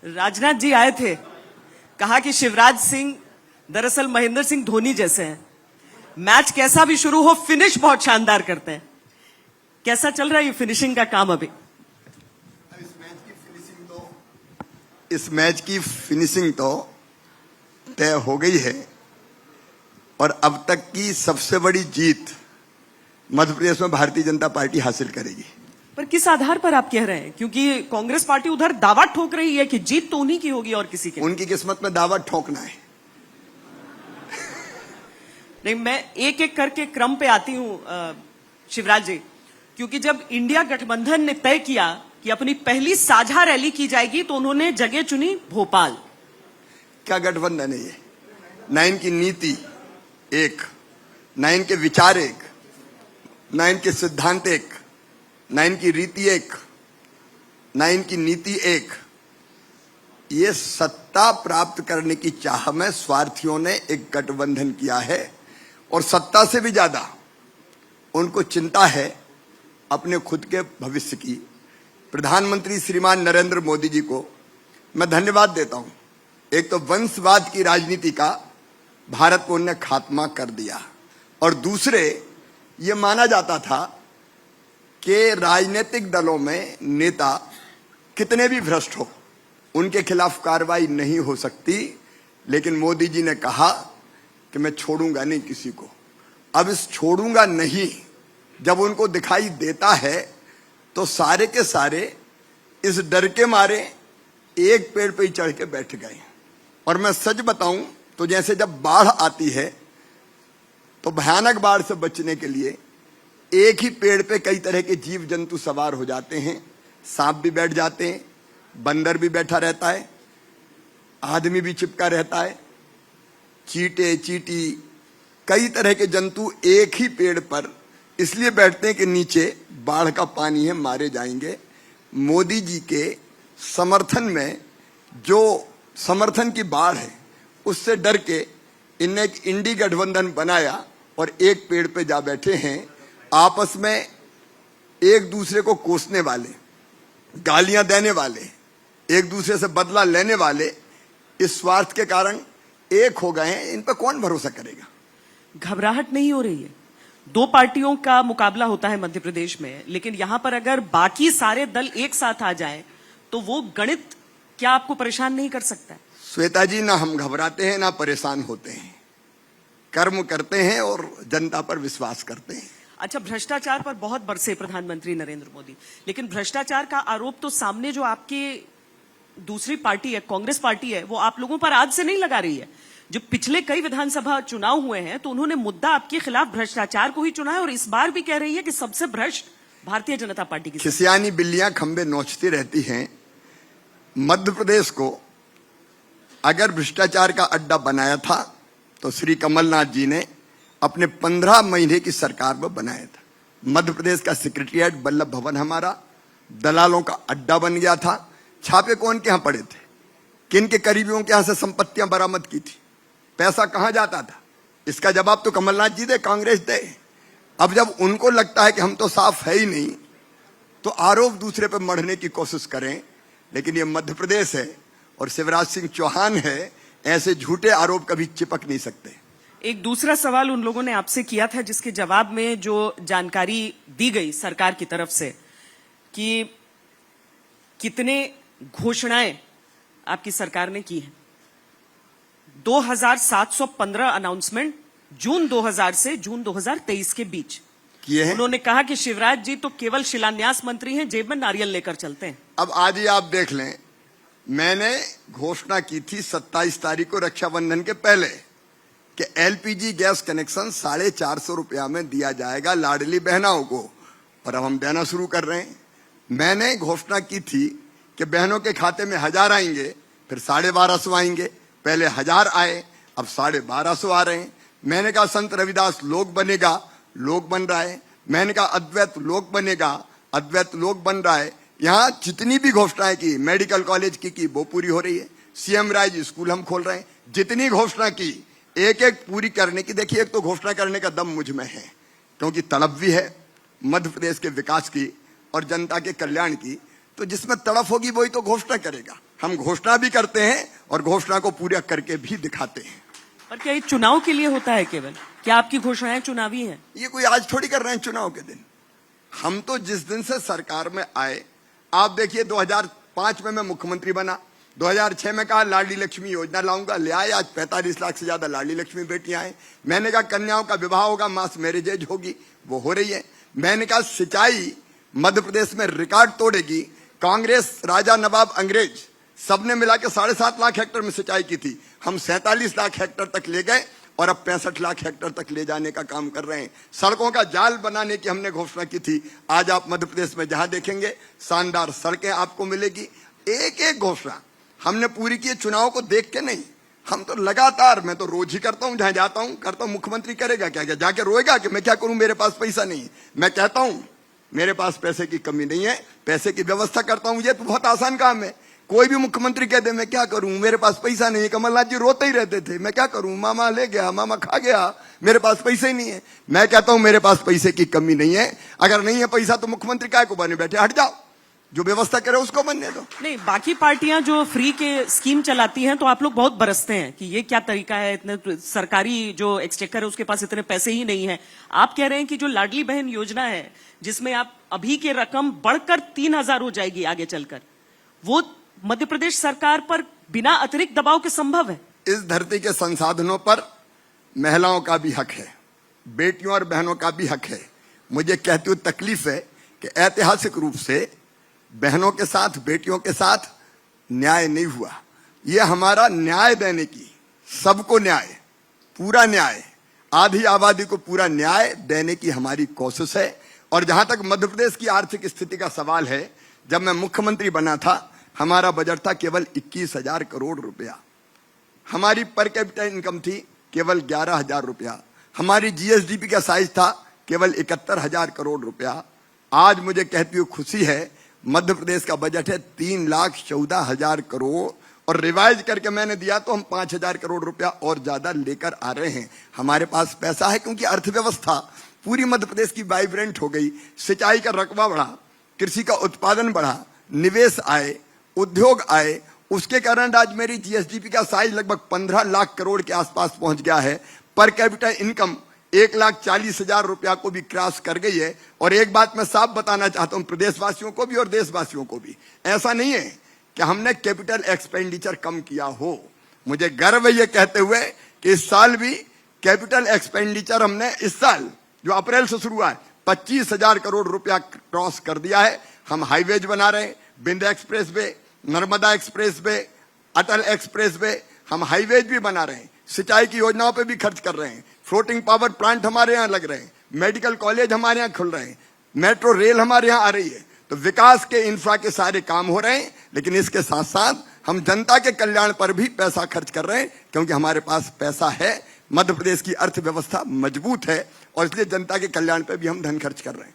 राजनाथ जी आए थे, कहा कि शिवराज सिंह दरअसल महेंद्र सिंह धोनी जैसे हैं, मैच कैसा भी शुरू हो फिनिश बहुत शानदार करते हैं। कैसा चल रहा है ये फिनिशिंग का काम अभी? इस मैच की फिनिशिंग तो तय हो गई है और अब तक की सबसे बड़ी जीत मध्य प्रदेश में भारतीय जनता पार्टी हासिल करेगी। पर किस आधार पर आप कह रहे हैं? क्योंकि कांग्रेस पार्टी उधर दावा ठोक रही है कि जीत तो उन्हीं की होगी और किसी की। उनकी किस्मत में दावा ठोकना है। नहीं, मैं एक एक करके क्रम पे आती हूं शिवराज जी, क्योंकि जब इंडिया गठबंधन ने तय किया कि अपनी पहली साझा रैली की जाएगी तो उन्होंने जगह चुनी भोपाल। क्या गठबंधन है ये? ना इनकी नीति एक, ना इनके विचार एक, ना इनके सिद्धांत एक, ना इनकी रीति एक, ना इनकी नीति एक। ये सत्ता प्राप्त करने की चाह में स्वार्थियों ने एक गठबंधन किया है और सत्ता से भी ज्यादा उनको चिंता है अपने खुद के भविष्य की। प्रधानमंत्री श्रीमान नरेंद्र मोदी जी को मैं धन्यवाद देता हूं। एक तो वंशवाद की राजनीति का भारत को उन्होंने खात्मा कर दिया और दूसरे ये माना जाता था कि राजनीतिक दलों में नेता कितने भी भ्रष्ट हो उनके खिलाफ कार्रवाई नहीं हो सकती, लेकिन मोदी जी ने कहा कि मैं छोड़ूंगा नहीं किसी को। अब इस छोड़ूंगा नहीं जब उनको दिखाई देता है तो सारे के सारे इस डर के मारे एक पेड़ पे ही चढ़ के बैठ गए। और मैं सच बताऊं तो जैसे जब बाढ़ आती है तो भयानक बाढ़ से बचने के लिए एक ही पेड़ पे कई तरह के जीव जंतु सवार हो जाते हैं। सांप भी बैठ जाते हैं, बंदर भी बैठा रहता है, आदमी भी चिपका रहता है, चींटे चींटी कई तरह के जंतु एक ही पेड़ पर इसलिए बैठते हैं कि नीचे बाढ़ का पानी है, मारे जाएंगे। मोदी जी के समर्थन में जो समर्थन की बाढ़ है उससे डर के इनने एक इंडी गठबंधन बनाया और एक पेड़ पे जा बैठे हैं। आपस में एक दूसरे को कोसने वाले, गालियां देने वाले, एक दूसरे से बदला लेने वाले इस स्वार्थ के कारण एक हो गए हैं। इन पर कौन भरोसा करेगा? घबराहट नहीं हो रही है? दो पार्टियों का मुकाबला होता है मध्य प्रदेश में, लेकिन यहां पर अगर बाकी सारे दल एक साथ आ जाएं तो वो गणित क्या आपको परेशान नहीं कर सकता है? श्वेता जी, ना हम घबराते हैं ना परेशान होते हैं, कर्म करते हैं और जनता पर विश्वास करते हैं। अच्छा, भ्रष्टाचार पर बहुत बरसे प्रधानमंत्री नरेंद्र मोदी, लेकिन भ्रष्टाचार का आरोप तो सामने जो आपकी दूसरी पार्टी है, कांग्रेस पार्टी है, वो आप लोगों पर आज से नहीं लगा रही है। जो पिछले कई विधानसभा चुनाव हुए हैं तो उन्होंने मुद्दा आपके खिलाफ भ्रष्टाचार को ही चुना है और इस बार भी कह रही है कि सबसे भ्रष्ट भारतीय जनता पार्टी की। खिसियानी बिल्लियां खंबे नोचती रहती हैं। मध्य प्रदेश को अगर भ्रष्टाचार का अड्डा बनाया था तो श्री कमलनाथ जी ने अपने 15 महीने की सरकार में बनाया था। मध्य प्रदेश का सेक्रेटरिएट वल्लभ भवन हमारा दलालों का अड्डा बन गया था। छापे कौन के यहां पड़े थे? किन के करीबियों के यहां से संपत्तियां बरामद की थी? पैसा कहां जाता था? इसका जवाब तो कमलनाथ जी दे, कांग्रेस दे। अब जब उनको लगता है कि हम तो साफ है ही नहीं तो आरोप दूसरे पर मढ़ने की कोशिश करें, लेकिन ये मध्य प्रदेश है और शिवराज सिंह चौहान है, ऐसे झूठे आरोप कभी चिपक नहीं सकते। एक दूसरा सवाल उन लोगों ने आपसे किया था जिसके जवाब में जो जानकारी दी गई सरकार की तरफ से कि कितने घोषणाएं आपकी सरकार ने की हैं। 2715 अनाउंसमेंट जून 2000 से जून 2023 के बीच किए हैं। उन्होंने कहा कि शिवराज जी तो केवल शिलान्यास मंत्री हैं, जेब में नारियल लेकर चलते हैं। अब आज ही आप देख लें, मैंने घोषणा की थी 27 तारीख को रक्षाबंधन के पहले कि एलपीजी गैस कनेक्शन 450 रुपया में दिया जाएगा लाडली बहनाओं को, और अब हम देना शुरू कर रहे हैं। मैंने घोषणा की थी कि बहनों के खाते में 1000 आएंगे, फिर 1250 आएंगे। पहले 1000 आए, अब 1250 आ रहे हैं। मैंने कहा संत रविदास लोक बनेगा, लोक बन रहा है। मैंने कहा अद्वैत लोक बनेगा, अद्वैत लोक बन रहा है। यहाँ जितनी भी घोषणाएं की, मेडिकल कॉलेज की वो पूरी हो रही है। सीएम राइज स्कूल हम खोल रहे हैं। जितनी घोषणा की एक एक पूरी करने की। देखिए, एक तो घोषणा करने का दम मुझ में है, क्योंकि तड़प भी है मध्य प्रदेश के विकास की और जनता के कल्याण की। तो जिसमें तड़प होगी वही तो घोषणा करेगा। हम घोषणा भी करते हैं और घोषणा को पूरा करके भी दिखाते हैं। पर क्या ये चुनाव के लिए होता है केवल? क्या आपकी घोषणाएं चुनावी हैं? ये कोई आज थोड़ी कर रहे हैं चुनाव के दिन। हम तो जिस दिन से सरकार में आए, आप देखिए 2005 में मैं मुख्यमंत्री बना, 2006 में कहा लाडली लक्ष्मी योजना लाऊंगा, ले आए। आज 45 लाख से ज्यादा लाडली लक्ष्मी बेटियां हैं। मैंने कहा कन्याओं का विवाह होगा, मास मैरिजेज होगी, वो हो रही है। मैंने कहा सिंचाई मध्य प्रदेश में रिकॉर्ड तोड़ेगी। कांग्रेस, राजा नवाब, अंग्रेज सबने मिला के 7.5 लाख हेक्टेयर में सिंचाई की थी, हम 47 लाख हेक्टेयर तक ले गए और अब 65 लाख हेक्टेयर तक ले जाने का काम कर रहे हैं। सड़कों का जाल बनाने की हमने घोषणा की थी, आज आप मध्य प्रदेश में जहां देखेंगे शानदार सड़कें आपको मिलेगी। एक एक घोषणा हमने पूरी की। चुनाव को देख के नहीं, हम तो लगातार, मैं तो रोज ही करता हूं, जहां जाता हूं करता हूं। मुख्यमंत्री करेगा क्या? क्या जाके रोएगा कि मैं क्या करूं, मेरे पास पैसा नहीं है? मैं कहता हूं मेरे पास पैसे की कमी नहीं है, पैसे की व्यवस्था करता हूं। ये तो बहुत आसान काम है। कोई भी मुख्यमंत्री कह दे मैं क्या करूं, मेरे पास पैसा नहीं है। कमलनाथ जी रोते ही रहते थे, मैं क्या करूं, मामा ले गया, मामा खा गया, मेरे पास पैसे ही नहीं है। मैं कहता हूं मेरे पास पैसे की कमी नहीं है। अगर नहीं है पैसा तो मुख्यमंत्री काय को बने बैठे, हट जाओ, जो व्यवस्था करे उसको बनने दो। नहीं, बाकी पार्टियां जो फ्री के स्कीम चलाती हैं तो आप लोग बहुत बरसते हैं कि ये क्या तरीका है, इतने सरकारी जो एक्सचेकर है उसके पास इतने पैसे ही नहीं है। आप कह रहे हैं कि जो लाडली बहन योजना है जिसमें आप अभी की रकम बढ़कर 3,000 हो जाएगी आगे चलकर, वो मध्य प्रदेश सरकार पर बिना अतिरिक्त दबाव के संभव है? इस धरती के संसाधनों पर महिलाओं का भी हक है, बेटियों और बहनों का भी हक है। मुझे कहते हुए तकलीफ है कि ऐतिहासिक रूप से बहनों के साथ, बेटियों के साथ न्याय नहीं हुआ। यह हमारा न्याय देने की, सबको न्याय, पूरा न्याय, आधी आबादी को पूरा न्याय देने की हमारी कोशिश है। और जहां तक मध्य प्रदेश की आर्थिक स्थिति का सवाल है, जब मैं मुख्यमंत्री बना था हमारा बजट था केवल 21,000 करोड़ रुपया, हमारी पर कैपिटा इनकम थी केवल 11,000 रुपया, हमारी जीएसडीपी का साइज था केवल 71,000 करोड़ रुपया। आज मुझे कहती हुई खुशी है मध्य प्रदेश का बजट है 3,14,000 करोड़ और रिवाइज करके मैंने दिया तो हम 5,000 करोड़ रुपया और ज्यादा लेकर आ रहे हैं। हमारे पास पैसा है क्योंकि अर्थव्यवस्था पूरी मध्य प्रदेश की वाइब्रेंट हो गई। सिंचाई का रकबा बढ़ा, कृषि का उत्पादन बढ़ा, निवेश आए, उद्योग आए, उसके कारण आज मेरी जीएसडीपी का साइज लगभग 15 लाख करोड़ के आसपास पहुंच गया है। पर कैपिटा इनकम 1,40,000 रुपया को भी क्रॉस कर गई है। और एक बात मैं साफ बताना चाहता हूं प्रदेशवासियों को भी और देशवासियों को भी, ऐसा नहीं है कि हमने कैपिटल एक्सपेंडिचर कम किया हो। मुझे गर्व है ये कहते हुए कि इस साल भी कैपिटल एक्सपेंडिचर हमने इस साल जो अप्रैल से शुरू हुआ है 25,000 करोड़ रुपया क्रॉस कर दिया है। हम हाईवेज बना रहे हैं, बिंद express way, Narmada express way, Atal express way, हम हाईवेज भी बना रहे हैं, सिंचाई की योजनाओं पे भी खर्च कर रहे हैं, फ्लोटिंग पावर प्लांट हमारे यहाँ लग रहे हैं, मेडिकल कॉलेज हमारे यहाँ खुल रहे हैं, मेट्रो रेल हमारे यहाँ आ रही है। तो विकास के इंफ्रा के सारे काम हो रहे हैं, लेकिन इसके साथ साथ हम जनता के कल्याण पर भी पैसा खर्च कर रहे हैं क्योंकि हमारे पास पैसा है। मध्य प्रदेश की अर्थव्यवस्था मजबूत है और इसलिए जनता के कल्याण पर भी हम धन खर्च कर रहे हैं।